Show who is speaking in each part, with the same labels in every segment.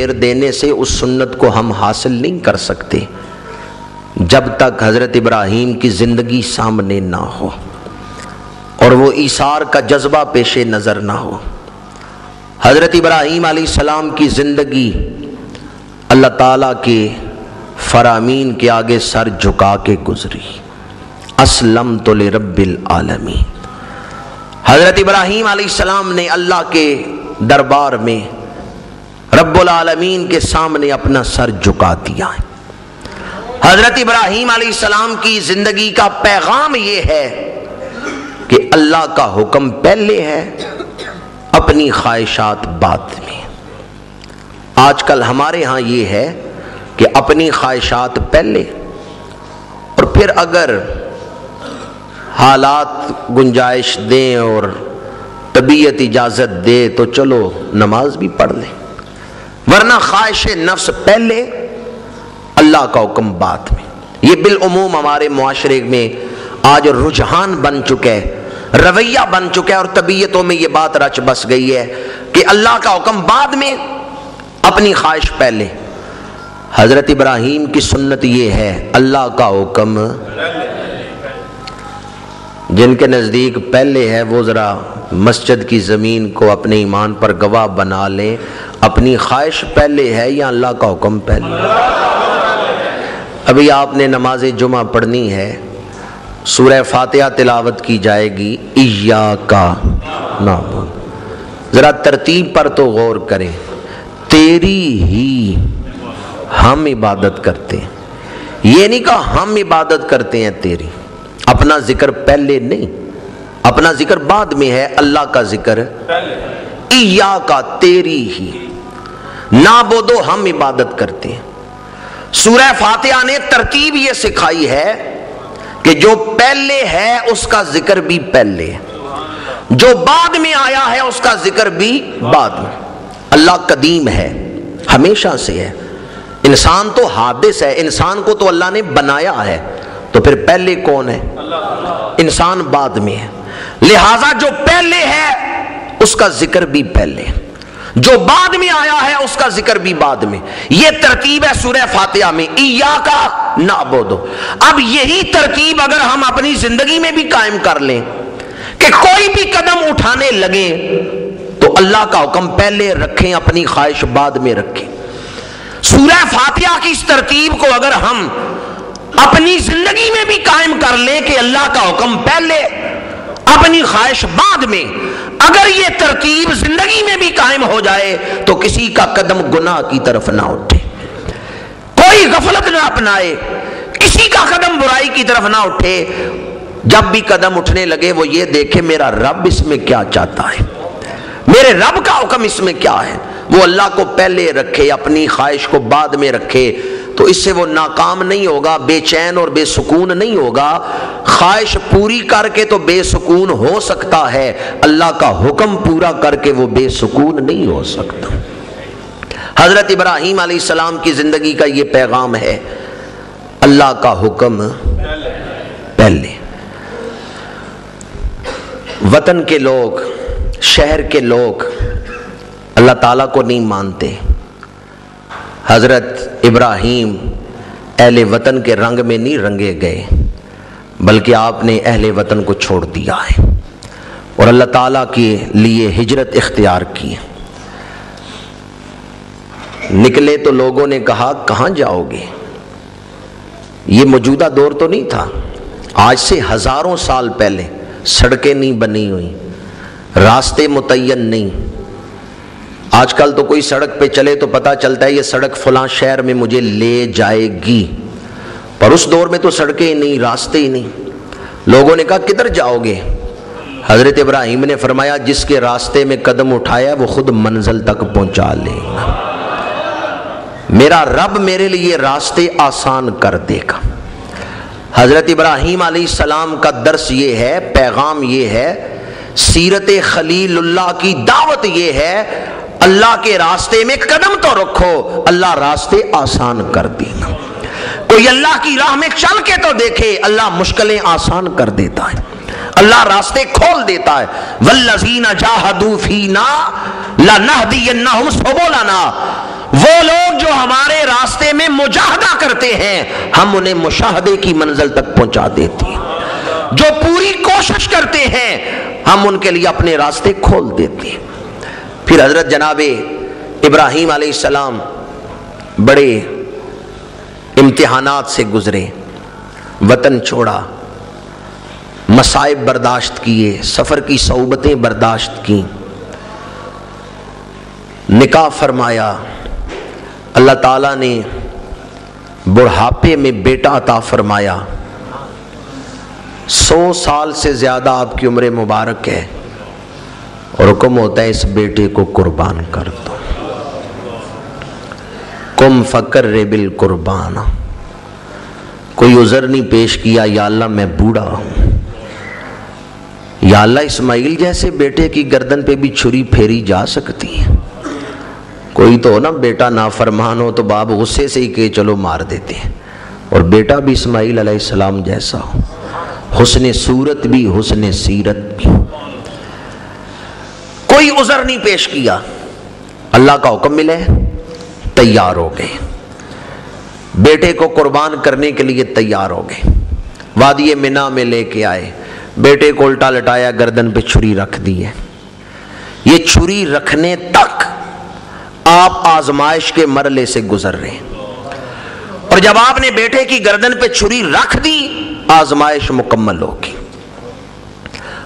Speaker 1: پھیر دینے سے اس سنت کو ہم حاصل نہیں کر سکتے جب تک حضرت ابراہیم کی زندگی سامنے نہ ہو اور وہ ایثار کا جذبہ پیش نظر نہ ہو۔ حضرت ابراہیم علیہ السلام کی زندگی اللہ تعالیٰ کے فرامین کے آگے سر جھکا کے گزری۔ اسلمت لرب العالمین۔ حضرت ابراہیم علیہ السلام نے اللہ کے دربار میں رب العالمین کے سامنے اپنا سر جھکا دیا ہے۔ حضرت ابراہیم علیہ السلام کی زندگی کا پیغام یہ ہے کہ اللہ کا حکم پہلے ہے، اپنی خواہشات بعد میں۔ آج کل ہمارے ہاں یہ ہے کہ اپنی خواہشات پہلے، اور پھر اگر حالات گنجائش دیں اور طبیعت اجازت دے تو چلو نماز بھی پڑھ لیں، ورنہ خواہش نفس پہلے، اللہ کا حکم بعد میں۔ یہ بالعموم ہمارے معاشرے میں آج رجحان بن چکا ہے، رویہ بن چکا ہے، اور طبیعتوں میں یہ بات رچ بس گئی ہے کہ اللہ کا حکم بعد میں، اپنی خواہش پہلے۔ حضرت ابراہیم کی سنت یہ ہے، اللہ کا حکم جن کے نزدیک پہلے ہے وہ ذرا مسجد کی زمین کو اپنے ایمان پر گواہ بنا لیں، اپنی خواہش پہلے ہے یا اللہ کا حکم پہلے؟ ابھی آپ نے نماز جمعہ پڑھنی ہے، سورہ فاتحہ تلاوت کی جائے گی، ایاک نعبد۔ ذرا ترتیب پر تو غور کریں، تیری ہی ہم عبادت کرتے ہیں، یہ نہیں کہا ہم عبادت کرتے ہیں تیری، اپنا ذکر پہلے نہیں، اپنا ذکر بعد میں ہے، اللہ کا ذکر ایاک، تیری ہی نعبد، ہم عبادت کرتے ہیں۔ سورہ فاتحہ نے ترتیب یہ سکھائی ہے کہ جو پہلے ہے اس کا ذکر بھی پہلے ہے، جو بعد میں آیا ہے اس کا ذکر بھی بعد میں۔ اللہ قدیم ہے، ہمیشہ سے ہے، انسان تو حادث ہے، انسان کو تو اللہ نے بنایا ہے، تو پھر پہلے کون ہے؟ انسان بعد میں ہے، لہذا جو پہلے ہے اس کا ذکر بھی پہلے، جو بعد میں آیا ہے اس کا ذکر بھی بعد میں۔ یہ ترتیب ہے سورہ فاتحہ میں، ایاک نعبد۔ اب یہی ترتیب اگر ہم اپنی زندگی میں بھی قائم کر لیں کہ کوئی بھی قدم اٹھانے لگیں تو اللہ کا حکم پہلے رکھیں، اپنی خواہش بعد میں رکھیں۔ سورہ فاتحہ کی اس ترتیب کو اگر ہم اپنی زندگی میں بھی قائم کر لیں کہ اللہ کا حکم پہلے، اپنی خواہش بعد میں، اگر یہ ترتیب زندگی میں بھی قائم ہو جائے تو کسی کا قدم گناہ کی طرف نہ اٹھے، کوئی غفلت نہ اپنائے، کسی کا قدم برائی کی طرف نہ اٹھے۔ جب بھی قدم اٹھنے لگے وہ یہ دیکھے میرا رب اس میں کیا چاہتا ہے، میرے رب کا حکم اس میں کیا ہے، وہ اللہ کو پہلے رکھے، اپنی خواہش کو بعد میں رکھے، تو اس سے وہ ناکام نہیں ہوگا، بے چین اور بے سکون نہیں ہوگا۔ خواہش پوری کر کے تو بے سکون ہو سکتا ہے، اللہ کا حکم پورا کر کے وہ بے سکون نہیں ہو سکتا۔ حضرت ابراہیم علیہ السلام کی زندگی کا یہ پیغام ہے، اللہ کا حکم پہلے۔ وطن کے لوگ، شہر کے لوگ اللہ تعالیٰ کو نہیں مانتے، حضرت ابراہیم اہل وطن کے رنگ میں نہیں رنگے گئے، بلکہ آپ نے اہل وطن کو چھوڑ دیا ہے اور اللہ تعالیٰ کے لیے ہجرت اختیار کی۔ نکلے تو لوگوں نے کہا کہاں جاؤ گے؟ یہ موجودہ دور تو نہیں تھا، آج سے ہزاروں سال پہلے سڑکیں نہیں بنی ہوئی، راستے متعین نہیں۔ آج کل تو کوئی سڑک پہ چلے تو پتہ چلتا ہے یہ سڑک فلاں شہر میں مجھے لے جائے گی، پر اس دور میں تو سڑکیں ہی نہیں، راستے ہی نہیں۔ لوگوں نے کہا کدھر جاؤ گے؟ حضرت ابراہیم نے فرمایا جس کے راستے میں قدم اٹھایا وہ خود منزل تک پہنچا لے گا، میرا رب میرے لیے راستے آسان کر دے گا۔ حضرت ابراہیم علیہ السلام کا درس یہ ہے، پیغام یہ ہے، سیرت خلیل اللہ کی دعوت یہ ہے، اللہ کے راستے میں قدم تو رکھو، اللہ راستے آسان کر دے گا۔ کوئی اللہ کی راہ میں چل کے تو دیکھے، اللہ مشکلیں آسان کر دیتا ہے، اللہ راستے کھول دیتا ہے۔ والذین جاہدوا فینا لنہدینہم سبلنا، وہ لوگ جو ہمارے راستے میں مجاہدہ کرتے ہیں ہم انہیں مشاہدے کی منزل تک پہنچا دیتے ہیں، جو پوری کوشش کرتے ہیں ہم ان کے لیے اپنے راستے کھول دیتے ہیں۔ پھر حضرت جناب ابراہیم علیہ السلام بڑے امتحانات سے گزرے، وطن چھوڑا، مصائب برداشت کیے، سفر کی صعوبتیں برداشت کی، نکاح فرمایا، اللہ تعالیٰ نے بڑھاپے میں بیٹا عطا فرمایا، 100 سال سے زیادہ آپ کی عمر مبارک ہے، اور حکم ہوتا ہے اس بیٹے کو قربان کر دو، کم فقرب بالقربان۔ کوئی عذر نہیں پیش کیا، یا اللہ میں بوڑھا ہوں، یا اللہ اسماعیل جیسے بیٹے کی گردن پہ بھی چھری پھیری جا سکتی ہے، کوئی تو نا بیٹا نافرمان ہو تو باپ غصے سے ہی کہ چلو مار دیتے ہیں، اور بیٹا بھی اسماعیل علیہ السلام جیسا ہو، حسن صورت بھی حسن سیرت بھی، کوئی عذر نہیں پیش کیا، اللہ کا حکم ملے تیار ہو گئے، بیٹے کو قربان کرنے کے لیے تیار ہو گئے، وادی منی میں لے کے آئے، بیٹے کو الٹا لٹایا، گردن پہ چھری رکھ دی ہے۔ یہ چھری رکھنے تک آپ آزمائش کے مرحلے سے گزر رہے ہیں، اور جب آپ نے بیٹے کی گردن پہ چھری رکھ دی آزمائش مکمل ہوگی۔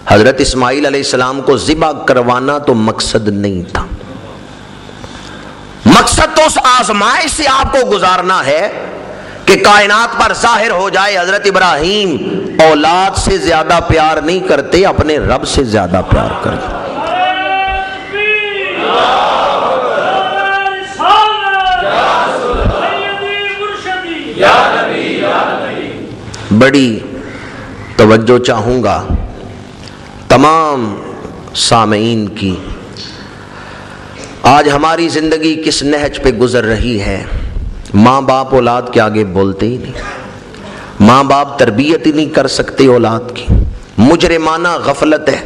Speaker 1: حضرت اسماعیل علیہ السلام کو ذبح کروانا تو مقصد نہیں تھا، مقصد تو اس آزمائش سے آپ کو گزارنا ہے کہ کائنات پر ظاہر ہو جائے حضرت ابراہیم اولاد سے زیادہ پیار نہیں کرتے، اپنے رب سے زیادہ پیار کرتے۔ بڑی توجہ چاہوں گا تمام سامعین کی، آج ہماری زندگی کس نہج پہ گزر رہی ہے، ماں باپ اولاد کے آگے بولتے ہی نہیں، ماں باپ تربیت ہی نہیں کر سکتے اولاد کی، مجرمانہ غفلت ہے،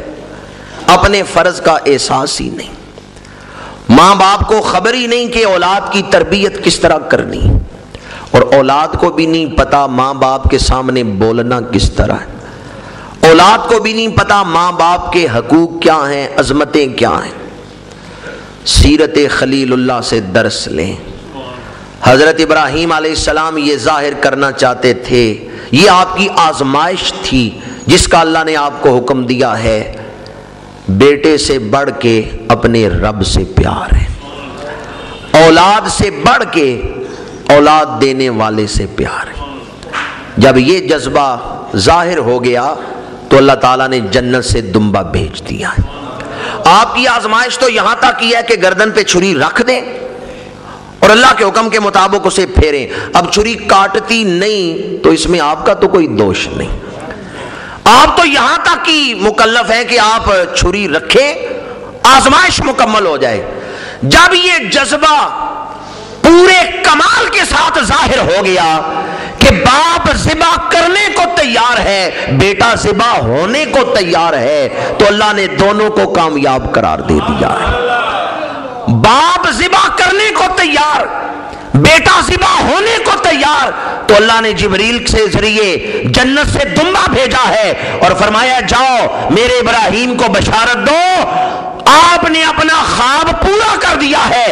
Speaker 1: اپنے فرض کا احساس ہی نہیں، ماں باپ کو خبر ہی نہیں کہ اولاد کی تربیت کس طرح کرنی، اور اولاد کو بھی نہیں پتا ماں باپ کے سامنے بولنا کس طرح ہے، اولاد کو بھی نہیں پتا ماں باپ کے حقوق کیا ہیں، عظمتیں کیا ہیں۔ سیرت خلیل اللہ سے درس لیں۔ حضرت ابراہیم علیہ السلام یہ ظاہر کرنا چاہتے تھے، یہ آپ کی آزمائش تھی جس کا اللہ نے آپ کو حکم دیا ہے، بیٹے سے بڑھ کے اپنے رب سے پیار ہے، اولاد سے بڑھ کے اولاد دینے والے سے پیار ہے۔ جب یہ جذبہ ظاہر ہو گیا تو اللہ تعالیٰ نے جنت سے دمبا بھیج دیا ہے۔ آپ کی آزمائش تو یہاں تک ہی ہے کہ گردن پہ چھری رکھ دیں اور اللہ کے حکم کے مطابق اسے پھیریں۔ اب چھری کاٹتی نہیں تو اس میں آپ کا تو کوئی دوش نہیں، آپ تو یہاں تک ہی مکلف ہیں کہ آپ چھری رکھیں، آزمائش مکمل ہو جائے۔ جب یہ جذبہ پورے کمال کے ساتھ ظاہر ہو گیا کہ باپ ذبح کرنے کو تیار ہے، بیٹا ذبح ہونے کو تیار ہے، تو اللہ نے دونوں کو کامیاب قرار دے دیا ہے۔ باپ ذبح کرنے کو تیار، بیٹا ذبح ہونے کو تیار، تو اللہ نے جبریل سے ذریعے جنت سے دمبا بھیجا ہے اور فرمایا جاؤ میرے ابراہیم کو بشارت دو، آپ نے اپنا خواب پورا کر دیا ہے،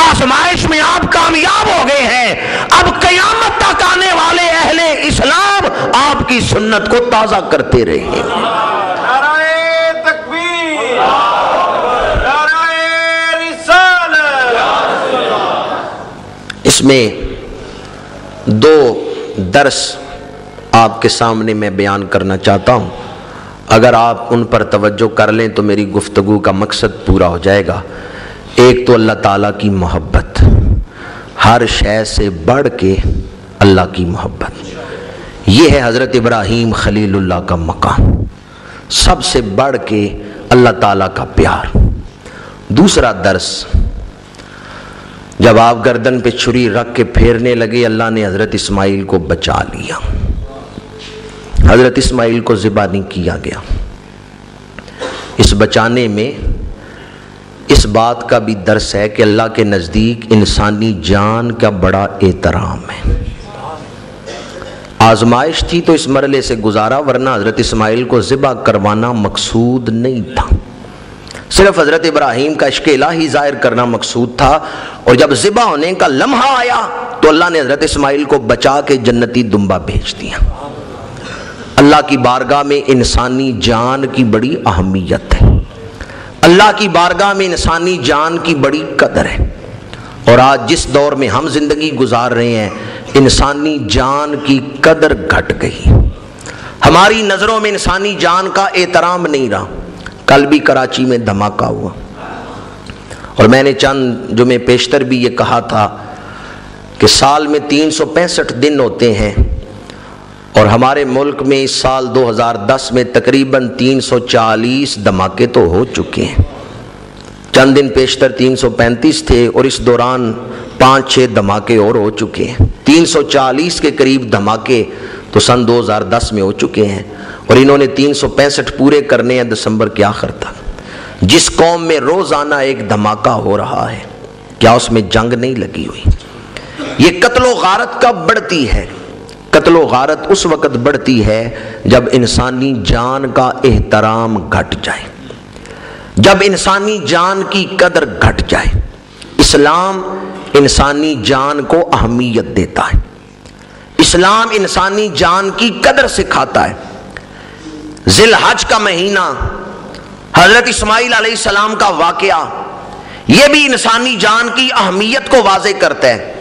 Speaker 1: آزمائش میں آپ کامیاب ہو گئے ہیں، اب قیامت تک آنے والے اہل اسلام آپ کی سنت کو تازہ کرتے رہیں۔
Speaker 2: نعرہ تکبیر، نعرہ رسالت۔
Speaker 1: اس میں دو درس آپ کے سامنے میں بیان کرنا چاہتا ہوں، اگر آپ ان پر توجہ کر لیں تو میری گفتگو کا مقصد پورا ہو جائے گا۔ ایک تو اللہ تعالیٰ کی محبت، ہر شے سے بڑھ کے اللہ کی محبت، یہ ہے حضرت ابراہیم خلیل اللہ کا مقام، سب سے بڑھ کے اللہ تعالیٰ کا پیار۔ دوسرا درس، جب آپ گردن پہ چھری رکھ کے پھیرنے لگے اللہ نے حضرت اسماعیل کو بچا لیا، حضرت اسماعیل کو ذبح نہیں کیا گیا۔ اس بچانے میں اس بات کا بھی درس ہے کہ اللہ کے نزدیک انسانی جان کا بڑا احترام ہے۔ آزمائش تھی تو اس مرحلے سے گزارا، ورنہ حضرت اسماعیل کو ذبح کروانا مقصود نہیں تھا، صرف حضرت ابراہیم کا عشق الہی ظاہر کرنا مقصود تھا۔ اور جب ذبح ہونے کا لمحہ آیا تو اللہ نے حضرت اسماعیل کو بچا کے جنتی دمبا بھیج دیا۔ اللہ کی بارگاہ میں انسانی جان کی بڑی اہمیت ہے، اللہ کی بارگاہ میں انسانی جان کی بڑی قدر ہے۔ اور آج جس دور میں ہم زندگی گزار رہے ہیں، انسانی جان کی قدر گھٹ گئی، ہماری نظروں میں انسانی جان کا احترام نہیں رہا۔ کل بھی کراچی میں دھماکہ ہوا، اور میں نے چند جمعے پیشتر بھی یہ کہا تھا کہ سال میں 365 دن ہوتے ہیں، اور ہمارے ملک میں اس سال 2010 میں تقریباً 340 دھماکے تو ہو چکے ہیں۔ چند دن پیشتر 335 تھے، اور اس دوران 5-6 دھماکے اور ہو چکے ہیں۔ 340 کے قریب دھماکے تو سن 2010 میں ہو چکے ہیں، اور انہوں نے 365 پورے کرنے ہیں دسمبر کے آخر تک۔ جس قوم میں روزانہ ایک دھماکہ ہو رہا ہے، کیا اس میں جنگ نہیں لگی ہوئی؟ یہ قتل و غارت کب بڑھتی ہے؟ قتل و غارت اس وقت بڑھتی ہے جب انسانی جان کا احترام گھٹ جائے، جب انسانی جان کی قدر گھٹ جائے۔ اسلام انسانی جان کو اہمیت دیتا ہے، اسلام انسانی جان کی قدر سکھاتا ہے۔ ذی الحج کا مہینہ، حضرت اسماعیل علیہ السلام کا واقعہ، یہ بھی انسانی جان کی اہمیت کو واضح کرتا ہے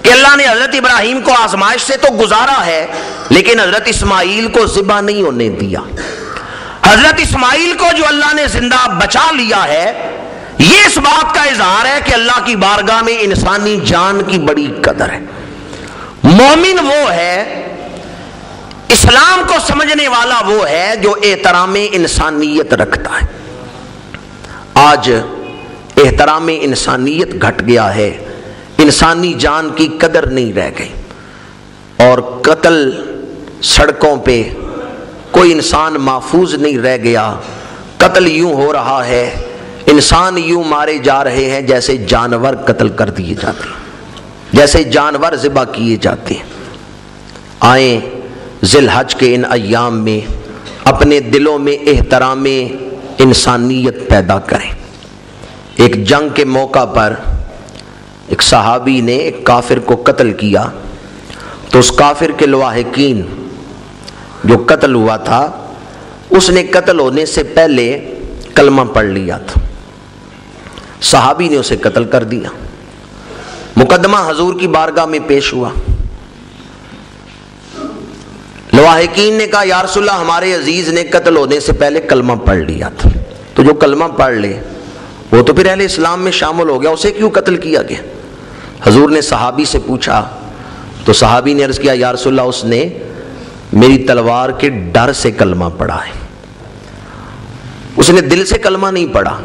Speaker 1: کہ اللہ نے حضرت ابراہیم کو آزمائش سے تو گزارا ہے، لیکن حضرت اسماعیل کو ذبح نہیں ہونے دیا۔ حضرت اسماعیل کو جو اللہ نے زندہ بچا لیا ہے، یہ اس بات کا اظہار ہے کہ اللہ کی بارگاہ میں انسانی جان کی بڑی قدر ہے۔ مومن وہ ہے، اسلام کو سمجھنے والا وہ ہے جو احترام انسانیت رکھتا ہے۔ آج احترام انسانیت گھٹ گیا ہے، انسانی جان کی قدر نہیں رہ گئی، اور قتل سڑکوں پہ کوئی انسان محفوظ نہیں رہ گیا۔ قتل یوں ہو رہا ہے، انسان یوں مارے جا رہے ہیں جیسے جانور قتل کر دیے جاتے ہیں، جیسے جانور ذبح کیے جاتے ہیں۔ آئیں ذی الحج کے ان ایام میں اپنے دلوں میں احترام انسانیت پیدا کریں۔ ایک جنگ کے موقع پر ایک صحابی نے ایک کافر کو قتل کیا، تو اس کافر کے لواحقین جو قتل ہوا تھا، اس نے قتل ہونے سے پہلے کلمہ پڑھ لیا تھا، صحابی نے اسے قتل کر دیا۔ مقدمہ حضور کی بارگاہ میں پیش ہوا، لواحقین نے کہا یا رسول اللہ، ہمارے عزیز نے قتل ہونے سے پہلے کلمہ پڑھ لیا تھا، تو جو کلمہ پڑھ لے وہ تو پھر اہل اسلام میں شامل ہو گیا، اسے کیوں قتل کیا گیا؟ حضور نے صحابی سے پوچھا، تو صحابی نے عرض کیا یا رسول اللہ، اس نے میری تلوار کے ڈر سے کلمہ پڑھا ہے، اس نے دل سے کلمہ نہیں پڑھا۔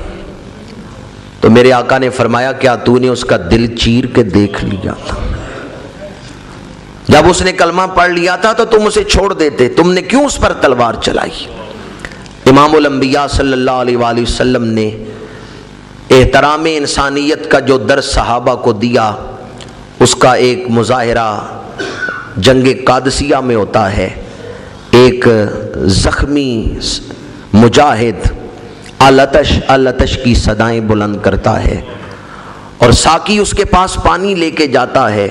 Speaker 1: تو میرے آقا نے فرمایا کیا تو نے اس کا دل چیر کے دیکھ لیا تھا؟ جب اس نے کلمہ پڑھ لیا تھا تو تم اسے چھوڑ دیتے، تم نے کیوں اس پر تلوار چلائی؟ امام الانبیاء صلی اللہ علیہ وآلہ وسلم نے احترام انسانیت کا جو درس صحابہ کو دیا، اس کا ایک مظاہرہ جنگ قادسیہ میں ہوتا ہے۔ ایک زخمی مجاہد الاتش الاتش کی صدائیں بلند کرتا ہے، اور ساقی اس کے پاس پانی لے کے جاتا ہے،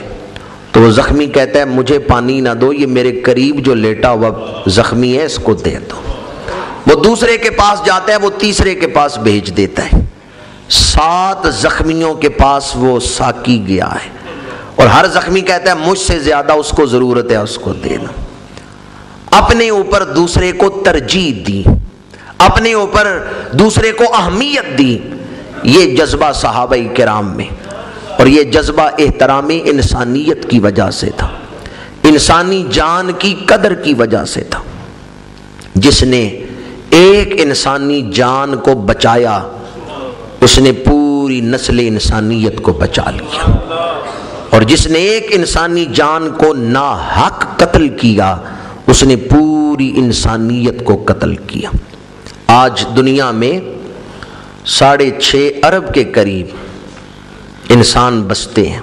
Speaker 1: تو وہ زخمی کہتا ہے مجھے پانی نہ دو، یہ میرے قریب جو لیٹا ہوا زخمی ہے اس کو دے دو۔ وہ دوسرے کے پاس جاتا ہے، وہ تیسرے کے پاس بھیج دیتا ہے، 7 زخمیوں کے پاس وہ ساقی گیا ہے، اور ہر زخمی کہتا ہے مجھ سے زیادہ اس کو ضرورت ہے، اس کو دینا۔ اپنے اوپر دوسرے کو ترجیح دی، اپنے اوپر دوسرے کو اہمیت دی، یہ جذبہ صحابہ کرام میں، اور یہ جذبہ احترام انسانیت کی وجہ سے تھا، انسانی جان کی قدر کی وجہ سے تھا۔ جس نے ایک انسانی جان کو بچایا، اس نے پوری نسل انسانیت کو بچا لیا، اور جس نے ایک انسانی جان کو ناحق قتل کیا، اس نے پوری انسانیت کو قتل کیا۔ آج دنیا میں 6.5 ارب کے قریب انسان بستے ہیں۔